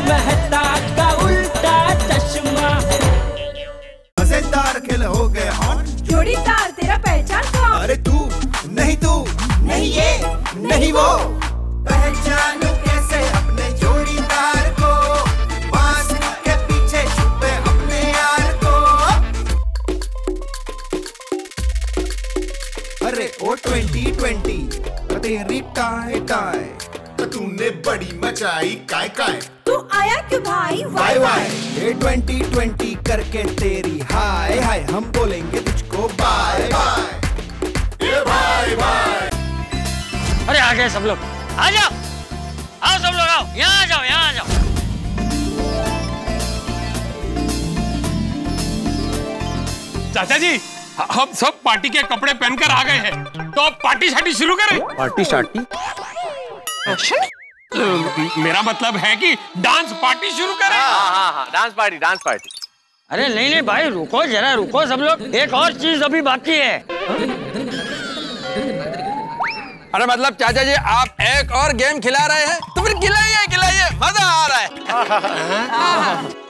मेहता का उल्टा चश्मा। मजेदार खेल हो गए हॉट, जोड़ीदार तेरा पहचान कौन? अरे तू नहीं ये नहीं वो, पहचानो कैसे अपने जोड़ीदार को, मास्क के पीछे छुपे अपने यार को। अरे ओ 2020 तेरी टाई टाई, तो तूने बड़ी मचाई काय काय। तू आया क्यों भाई? वाई वाई ये 2020 करके तेरी हाय हाय, हम बोलेंगे तुझको बाय बाय, ये बाय बाय। अरे आ गए सब लोग, आ जाओ, आओ सब लोग, आओ यहाँ आ जाओ, यहाँ आ जाओ। चाचा जी, हम सब पार्टी के कपड़े पहनकर आ गए हैं, तो अब पार्टी शार्टी शुरू करें। पार्टी शार्टी? मेरा मतलब है कि डांस पार्टी शुरू करें। हाँ, डांस पार्टी, डांस पार्टी। अरे नहीं भाई, रुको जरा, रुको सब लोग, एक और चीज अभी बाकी है। अरे मतलब चाचा जी आप एक और गेम खिला रहे हैं, तो फिर खिलाइए, मजा आ रहा है।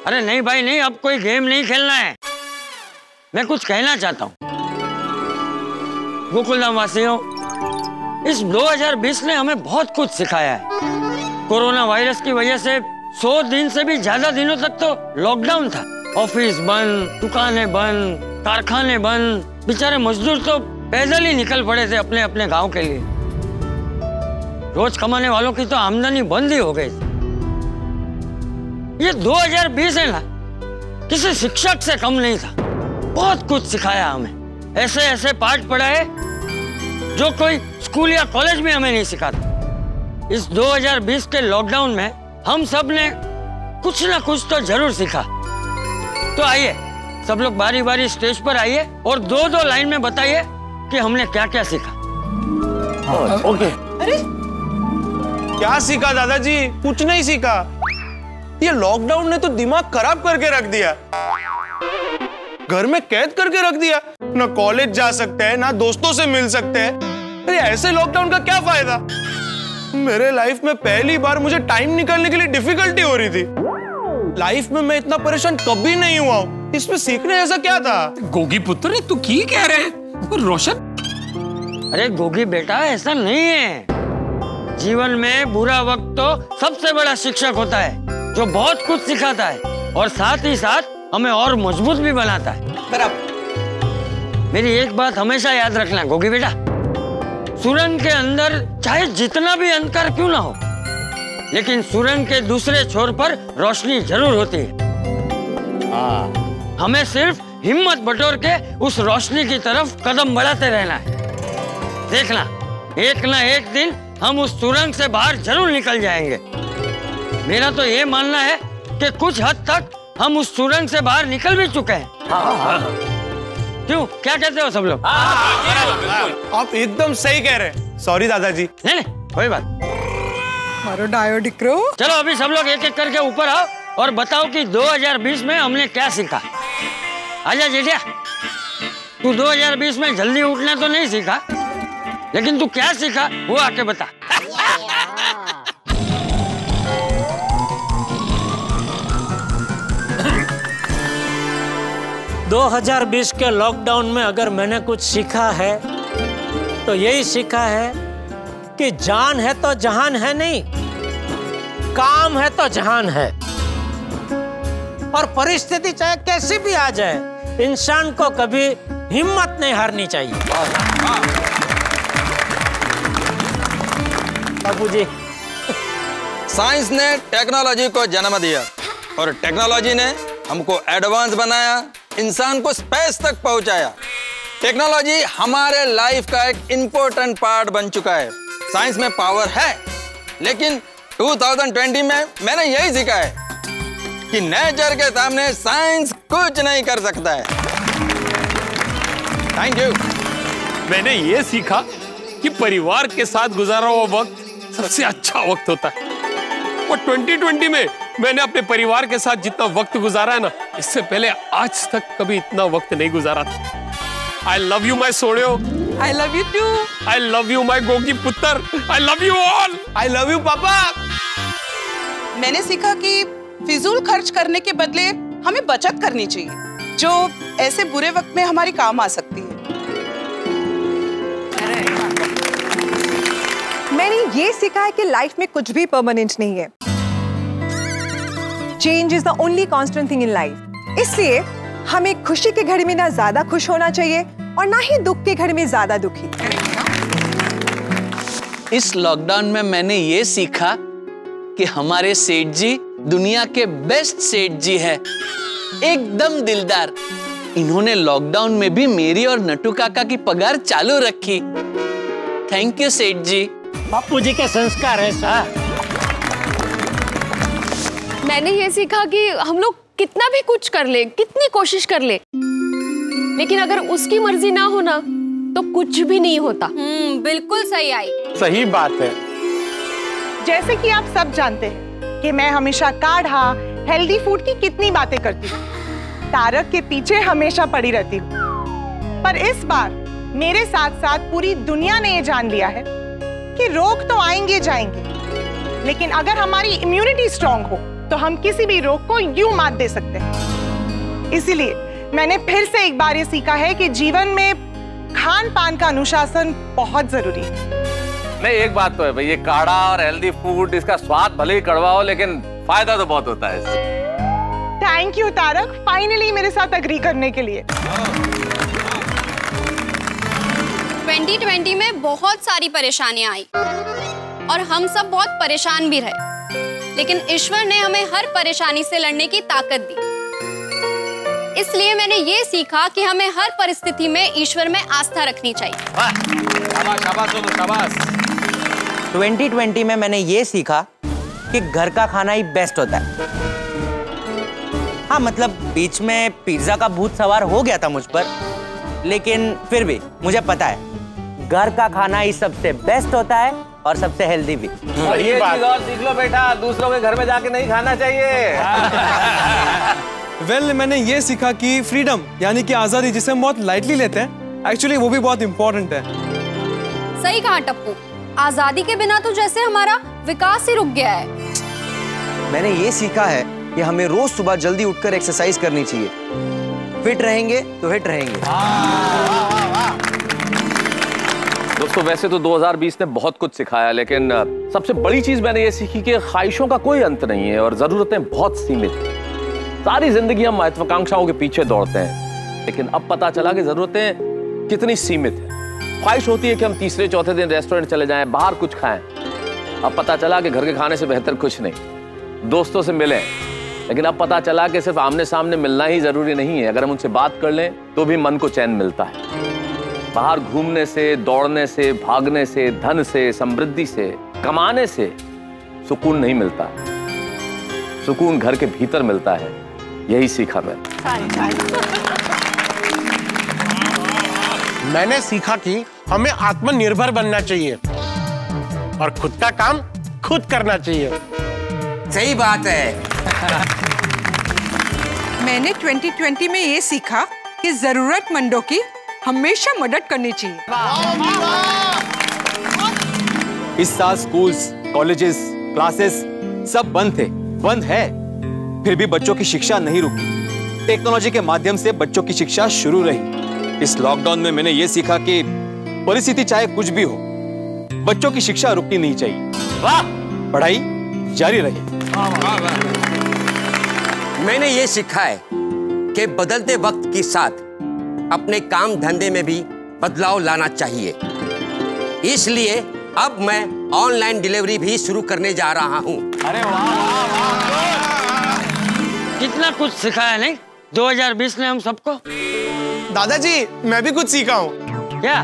अरे नहीं भाई नहीं, अब कोई गेम नहीं खेलना है। मैं कुछ कहना चाहता हूँ गोकुलधाम वासियों, इस 2020 ने हमें बहुत कुछ सिखाया है। कोरोना वायरस की वजह से 100 दिन से भी ज्यादा दिनों तक तो लॉकडाउन था। ऑफिस बंद, दुकानें बंद, कारखाने बंद, बेचारे मजदूर तो पैदल ही निकल पड़े थे अपने अपने गांव के लिए। रोज कमाने वालों की तो आमदनी बंद ही हो गई। ये 2020 है ना, किसी शिक्षक से कम नहीं था। बहुत कुछ सिखाया हमें, ऐसे ऐसे पाठ पढ़ाए जो कोई स्कूल या कॉलेज में हमें नहीं सिखाता। इस 2020 के लॉकडाउन में हम सब ने कुछ ना कुछ तो जरूर सीखा। तो आइए सब लोग बारी बारी स्टेज पर आइए और 2-2 लाइन में बताइए कि हमने क्या क्या सीखा। ओके। अरे क्या सीखा दादाजी? कुछ नहीं सीखा। ये लॉकडाउन ने तो दिमाग खराब करके रख दिया, घर में कैद करके रख दिया। ना कॉलेज जा सकते हैं, ना दोस्तों से मिल सकते हैं। अरे ऐसे लॉकडाउन का क्या फायदा? मेरे लाइफ में पहली बार मुझे टाइम निकालने के लिए डिफिकल्टी हो रही थी। लाइफ में मैं इतना परेशान कभी नहीं हुआ हूँ। इसमें सीखने ऐसा क्या था? गोगी पुत्र, तू की कह रहे हैं? रोशन, अरे गोगी बेटा, ऐसा नहीं है। जीवन में बुरा वक्त तो सबसे बड़ा शिक्षक होता है, जो बहुत कुछ सिखाता है और साथ ही साथ हमें और मजबूत भी बनाता है। मेरी एक बात हमेशा याद रखना गोगी बेटा, सुरंग के अंदर चाहे जितना भी अंधकार क्यों ना हो, लेकिन सुरंग के दूसरे छोर पर रोशनी जरूर होती है। हमें सिर्फ हिम्मत बटोर के उस रोशनी की तरफ कदम बढ़ाते रहना है। देखना, एक ना एक दिन हम उस सुरंग से बाहर जरूर निकल जाएंगे। मेरा तो ये मानना है कि कुछ हद तक हम उस सुरंग से बाहर निकल भी चुके हैं। क्यों, क्या कहते हो सब लोग? आप एकदम सही कह रहे हैं। सॉरी दादाजी। नहीं कोई बात। मारो डायो डिक्रो। चलो अभी सब लोग एक एक करके ऊपर आओ और बताओ कि 2020 में हमने क्या सीखा। आजा जेठिया, तू 2020 में जल्दी उठना तो नहीं सीखा, लेकिन तू क्या सीखा वो आके बता। 2020 के लॉकडाउन में अगर मैंने कुछ सीखा है तो यही सीखा है कि जान है तो जहान है नहीं, काम है तो जहान है। और परिस्थिति चाहे कैसी भी आ जाए, इंसान को कभी हिम्मत नहीं हारनी चाहिए। बाबूजी, साइंस ने टेक्नोलॉजी को जन्म दिया और टेक्नोलॉजी ने हमको एडवांस बनाया, इंसान को स्पेस तक पहुंचाया। टेक्नोलॉजी हमारे लाइफ का एक इम्पोर्टेंट पार्ट बन चुका है। साइंस में पावर है, लेकिन 2020 में मैंने यही सीखा है कि नेचर के सामने साइंस कुछ नहीं कर सकता है। Thank you. मैंने ये सीखा कि परिवार के साथ गुजारा हुआ वक्त सबसे अच्छा वक्त होता है। और 2020 में मैंने अपने परिवार के साथ जितना वक्त गुजारा है ना, इससे पहले आज तक कभी इतना वक्त नहीं गुजारा था। I love you, my सोड़ियो। I love you too। I love you, my Gogi पुत्र। I love you all। I love you, पापा। मैंने सीखा कि फिजूल खर्च करने के बदले हमें बचत करनी चाहिए, जो ऐसे बुरे वक्त में हमारी काम आ सकती है। मैंने ये सीखा है कि लाइफ में कुछ भी परमानेंट नहीं है। Change is the only constant thing in life. इसलिए हमें खुशी के घड़ी में ना ज्यादा खुश होना चाहिए और ना ही दुख के घड़ी में ज्यादा दुखी। इस लॉकडाउन में मैंने ये सीखा कि हमारे सेठ जी दुनिया के बेस्ट सेठ जी है, एकदम दिलदार। इन्होंने लॉकडाउन में भी मेरी और नटू काका की पगार चालू रखी। थैंक यू सेठ जी। बापू जी के संस्कार है सर। मैंने ये सीखा कि हम लोग कितना भी कुछ कर ले, कितनी कोशिश कर ले, लेकिन अगर उसकी मर्जी ना होना तो कुछ भी नहीं होता। बिल्कुल सही आई। सही बात है। जैसे कि आप सब जानते हैं कि मैं हमेशा काढ़ा, हेल्दी फूड की कितनी बातें करती हूँ, तारक के पीछे हमेशा पड़ी रहती हूँ। पर इस बार मेरे साथ साथ पूरी दुनिया ने ये जान लिया है कि रोग तो आएंगे जाएंगे, लेकिन अगर हमारी इम्यूनिटी स्ट्रांग हो तो हम किसी भी रोग को यूं मात दे सकते हैं। इसीलिए मैंने फिर से एक बार ये सीखा है कि जीवन में खान पान का अनुशासन बहुत जरूरी है। नहीं, एक बात तो है भाई, ये काढ़ा और हेल्दी फूड, इसका स्वाद भले ही कड़वा हो लेकिन फायदा तो बहुत होता है इससे। थैंक यू तारक, फाइनली मेरे साथ अग्री करने के लिए। 2020 में बहुत सारी परेशानियां आई और हम सब बहुत परेशान भी रहे, लेकिन ईश्वर ने हमें हर परेशानी से लड़ने की ताकत दी। इसलिए मैंने ये सीखा कि हमें हर परिस्थिति में ईश्वर में आस्था रखनी चाहिए। शाबाश, शाबाश, शाबाश। 2020 में मैंने ये सीखा कि घर का खाना ही बेस्ट होता है। हाँ, मतलब बीच में पिज्जा का भूत सवार हो गया था मुझ पर, लेकिन फिर भी मुझे पता है घर का खाना ही सबसे बेस्ट होता है और सबसे हेल्दी भी। और ये चीज और सीख लो बेटा, दूसरों के घर में जाके नहीं खाना चाहिए। वेल, मैंने ये सीखा कि फ्रीडम यानी कि आजादी, जिसे हम बहुत लाइटली लेते हैं, एक्चुअली वो भी बहुत इंपॉर्टेंट है। सही कहा टप्पू, आजादी के बिना तो जैसे हमारा विकास ही रुक गया है। मैंने ये सीखा है कि हमें रोज सुबह जल्दी उठकर एक्सरसाइज करनी चाहिए। फिट रहेंगे तो हिट रहेंगे। दोस्तों, वैसे तो 2020 ने बहुत कुछ सिखाया, लेकिन सबसे बड़ी चीज मैंने ये सीखी कि ख्वाहिशों का कोई अंत नहीं है और जरूरतें बहुत सीमित हैं। सारी जिंदगी हम महत्वाकांक्षाओं के पीछे दौड़ते हैं, लेकिन अब पता चला कि जरूरतें कितनी सीमित हैं। ख्वाहिश होती है कि हम तीसरे चौथे दिन रेस्टोरेंट चले जाएं, बाहर कुछ खाएं। अब पता चला कि घर के खाने से बेहतर कुछ नहीं। दोस्तों से मिलें, लेकिन अब पता चला कि सिर्फ आमने सामने मिलना ही जरूरी नहीं है। अगर हम उनसे बात कर लें तो भी मन को चैन मिलता है। बाहर घूमने से, दौड़ने से, भागने से, धन से, समृद्धि से, कमाने से सुकून नहीं मिलता। सुकून घर के भीतर मिलता है। यही सीखा मैंने सीखा कि हमें आत्मनिर्भर बनना चाहिए और खुद का काम खुद करना चाहिए। सही बात है। मैंने 2020 में ये सीखा कि जरूरतमंदों की हमेशा मदद करनी चाहिए। इस साल स्कूल्स, कॉलेजेस, क्लासेस सब बंद थे, बंद है, फिर भी बच्चों की शिक्षा नहीं रुकी। टेक्नोलॉजी के माध्यम से बच्चों की शिक्षा शुरू रही। इस लॉकडाउन में मैंने ये सीखा कि परिस्थिति चाहे कुछ भी हो, बच्चों की शिक्षा रुकनी नहीं चाहिए। वाह, पढ़ाई जारी रहे। मैंने ये सीखा है कि बदलते वक्त के साथ अपने काम धंधे में भी बदलाव लाना चाहिए। इसलिए अब मैं ऑनलाइन डिलीवरी भी शुरू करने जा रहा हूँ। अरे वाह, कितना कुछ सिखाया नहीं 2020 ने हम सबको। दादाजी, मैं भी कुछ सीखा हूँ। क्या?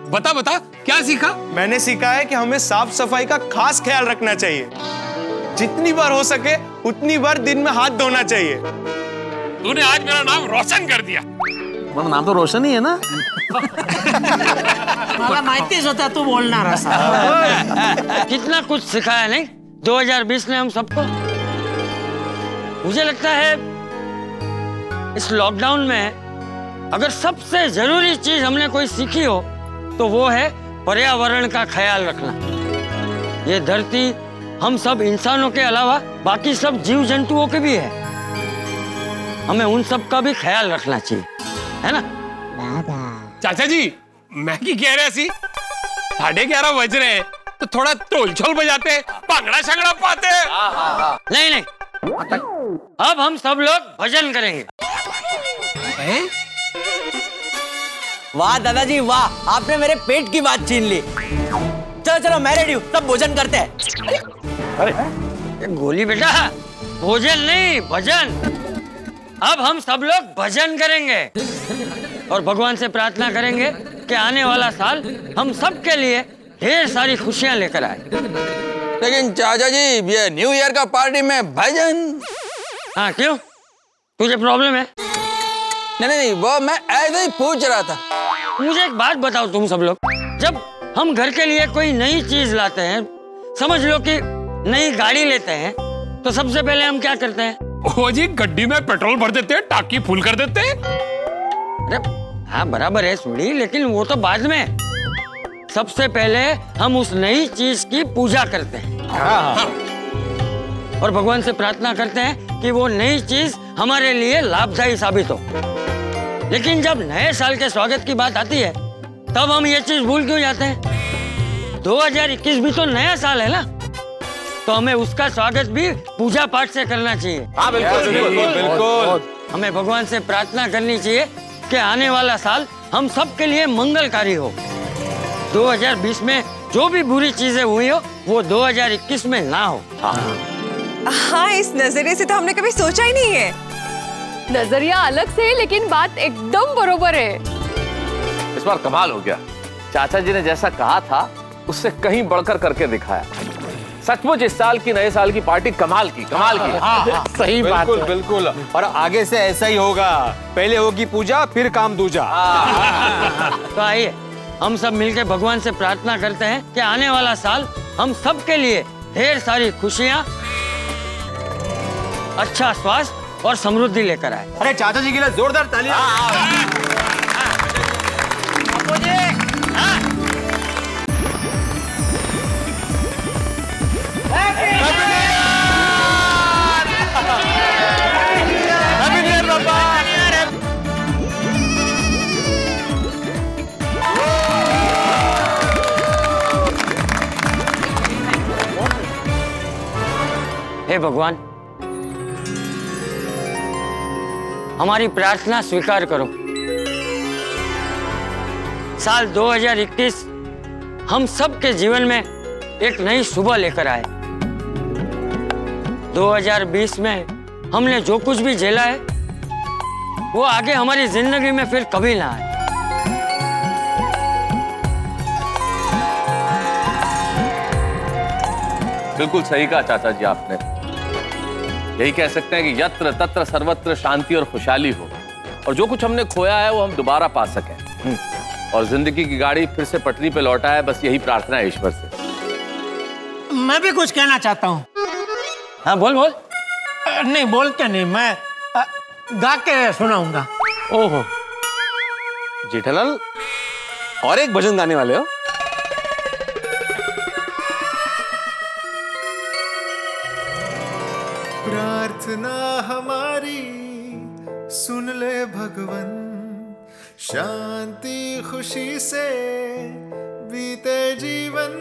बता बता, क्या सीखा? मैंने सीखा है कि हमें साफ सफाई का खास ख्याल रखना चाहिए। जितनी बार हो सके उतनी बार दिन में हाथ धोना चाहिए। तूने आज मेरा नाम रोशन कर दिया। मेरा नाम तो रोशन ही है ना। मला माहितीच होता तू बोलणार असा। कितना कुछ सिखाया नहीं 2020 ने हम सबको। मुझे लगता है इस लॉकडाउन में अगर सबसे जरूरी चीज हमने कोई सीखी हो तो वो है पर्यावरण का ख्याल रखना। ये धरती हम सब इंसानों के अलावा बाकी सब जीव जंतुओं के भी है। हमें उन सब का भी ख्याल रखना चाहिए, है ना? चाचा जी मैं की कह रहे सी 11:30 बज रहे हैं तो थोड़ा ढोल छोल बजाते, भांगड़ा शंगड़ा पाते। नहीं नहीं, अब हम सब लोग भजन करेंगे। वाह दादाजी वाह, आपने मेरे पेट की बात छीन ली। चलो चलो मैं रेडी हूँ, सब भोजन करते हैं। अरे गोली बेटा, भोजन नहीं भजन। अब हम सब लोग भजन करेंगे और भगवान से प्रार्थना करेंगे कि आने वाला साल हम सब के लिए ढेर सारी खुशियां लेकर आए। लेकिन चाचा जी ये न्यू ईयर का पार्टी में भजन। हाँ क्यों, तुझे प्रॉब्लम है? नहीं, वो मैं ऐसे ही पूछ रहा था। मुझे एक बात बताओ तुम सब लोग, जब हम घर के लिए कोई नई चीज लाते हैं, समझ लो कि नई गाड़ी लेते हैं, तो सबसे पहले हम क्या करते हैं? ओ जी गड्डी में पेट्रोल भर देते हैं, टाकी फुल कर देते हैं। अरे हाँ बराबर है सुनी, लेकिन वो तो बाद में। सबसे पहले हम उस नई चीज की पूजा करते हैं और भगवान से प्रार्थना करते हैं कि वो नई चीज हमारे लिए लाभदायी साबित हो। लेकिन जब नए साल के स्वागत की बात आती है तब हम ये चीज भूल क्यों जाते हैं? 2021 भी तो नया साल है ना, तो हमें उसका स्वागत भी पूजा पाठ से करना चाहिए। हाँ बिल्कुल बिल्कुल बिल्कुल। हमें भगवान से प्रार्थना करनी चाहिए कि आने वाला साल हम सब के लिए मंगलकारी हो। 2020 में जो भी बुरी चीजें हुई हो वो 2021 में ना हो। हाँ, इस नजरिए से तो हमने कभी सोचा ही नहीं है। नजरिया अलग से है लेकिन बात एकदम बरोबर है। इस बार कमाल हो गया, चाचा जी ने जैसा कहा था उससे कहीं बढ़कर करके दिखाया। सचमुच इस साल की नए साल की पार्टी कमाल की। हाँ, सही बात बिल्कुल है। बिल्कुल। और आगे से ऐसा ही होगा, पहले होगी पूजा फिर काम दूजा। तो आइए हम सब मिलकर भगवान से प्रार्थना करते हैं कि आने वाला साल हम सब के लिए ढेर सारी खुशियाँ, अच्छा स्वास्थ्य और समृद्धि लेकर आए। अरे चाचा जी के लिए जोरदार तालियां। हे भगवान, हमारी प्रार्थना स्वीकार करो। साल 2021 हम सब के जीवन में एक नई सुबह लेकर आए। 2020 में हमने जो कुछ भी झेला है वो आगे हमारी जिंदगी में फिर कभी ना आए। बिल्कुल सही कहा चाचा जी आपने। यही कह सकते हैं कि यत्र तत्र सर्वत्र शांति और खुशहाली हो, और जो कुछ हमने खोया है वो हम दोबारा पा सकें, और जिंदगी की गाड़ी फिर से पटरी पे लौटा है। बस यही प्रार्थना है ईश्वर से। मैं भी कुछ कहना चाहता हूँ। हाँ बोल बोल। नहीं बोल के नहीं, मैं गा के सुनाऊंगा। ओहो जेठालाल, और एक भजन गाने वाले हो? प्रार्थना हमारी सुन ले भगवन, शांति खुशी से बीते जीवन,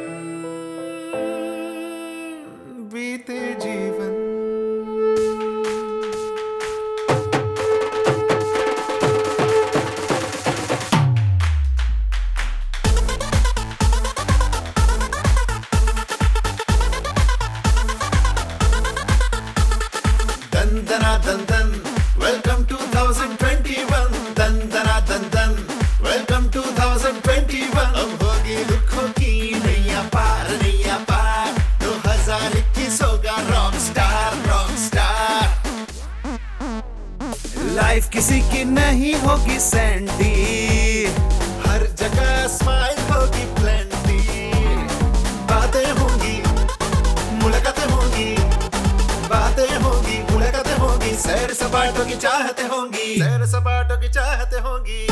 बीते जीवन। दंदना दंदन वेलकम 2021, दंदना दंदन वेलकम 2021। अब होगी दुखों की नैया पार, नैया पार। 2021 होगा rock star, rock star. Life किसी की नहीं होगी सैंडी, हर जगह स्माइल होगी प्लेंटी। बातें होंगी, मुलाकातें होंगी, बातें होंगी, मुलाकातें होंगी, सैर सपाटों की चाहते होंगी, सैर सपाटों की चाहते होंगी।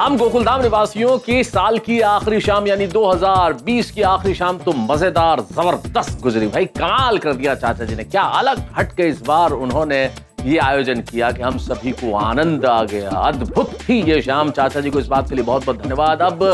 हम गोकुलधाम निवासियों की साल की आखिरी शाम यानी 2020 की आखिरी शाम तो मजेदार जबरदस्त गुजरी भाई। कमाल कर दिया चाचा जी ने, क्या अलग हटके इस बार उन्होंने ये आयोजन किया कि हम सभी को आनंद आ गया। अद्भुत थी ये शाम, चाचा जी को इस बात के लिए बहुत बहुत धन्यवाद। अब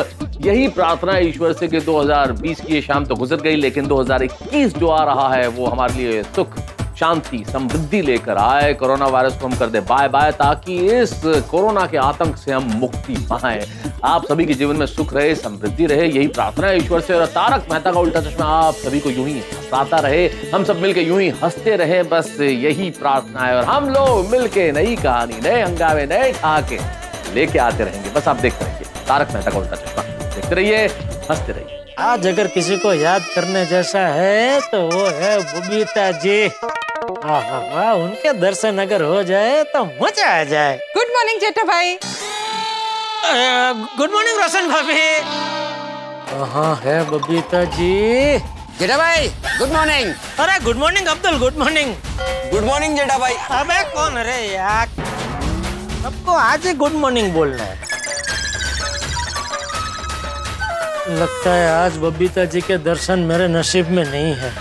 यही प्रार्थना ईश्वर से कि 2020 की ये शाम तो गुजर गई, लेकिन 2021 जो आ रहा है वो हमारे लिए सुख शांति समृद्धि लेकर आए। कोरोना वायरस को हम कर दे बाय बाय, ताकि इस कोरोना के आतंक से हम मुक्ति पाएं। आप सभी के जीवन में सुख रहे, समृद्धि रहे, यही प्रार्थना है ईश्वर से। और तारक मेहता का उल्टा चश्मा आप सभी को यूं ही हंसाता रहे, हम सब मिलके यूं ही हंसते रहे, बस यही प्रार्थना है। और हम लोग मिलके नई कहानी, नए हंगामे, नए ठहाके लेके आते रहेंगे। बस आप देखते रहिए तारक मेहता का उल्टा चश्मा, देखते रहिए, हंसते रहिए। आज अगर किसी को याद करने जैसा है तो वो है बबीता जी। वाह, उनके दर्शन अगर हो जाए तो मजा आ जाए। गुड मॉर्निंग जेठा भाई। गुड मॉर्निंग रोशन भाभी। कहाँ है बबीता जी? जेठा भाई गुड मॉर्निंग। अरे good morning Abdul, good morning. Good morning Jetha भाई। अबे कौन रे यार, सबको आज ही गुड मॉर्निंग बोलना है। लगता है आज बबीता जी के दर्शन मेरे नसीब में नहीं है।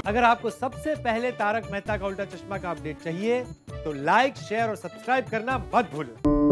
अगर आपको सबसे पहले तारक मेहता का उल्टा चश्मा का अपडेट चाहिए तो लाइक, शेयर और सब्सक्राइब करना मत भूलो।